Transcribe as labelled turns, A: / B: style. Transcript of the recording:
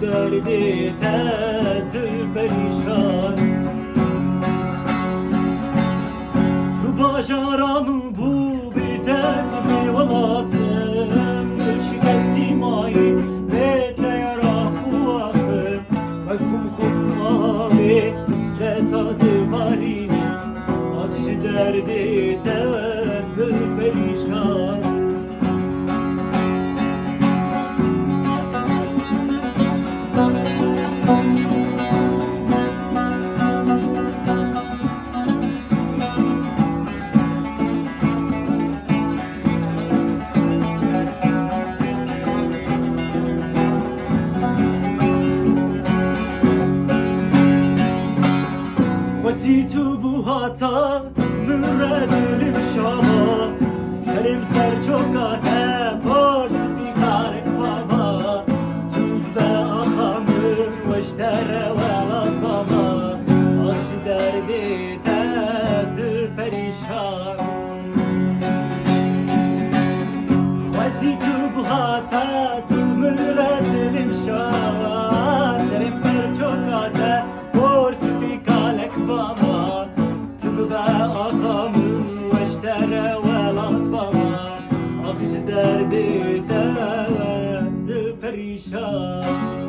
A: derdi tezdir perişan. Tu bajaramı bu bitez mi valatım, şikesti mayi ve teyarahu ahır, mefhum khumari isret adı barini, akşi derdi tezdir perişan. Vasitu bu hata müredelim şaha, selim ser çok ate borç bir karek baba, tuz be ahamır veştere velat baba, akşı derdi tezdir perişan. Vasitu bu hata müredelim şaha, selim ser çok ate borç bir baba, tıbbe akamın veştere velat baba, akşı derdi tezdir perişan.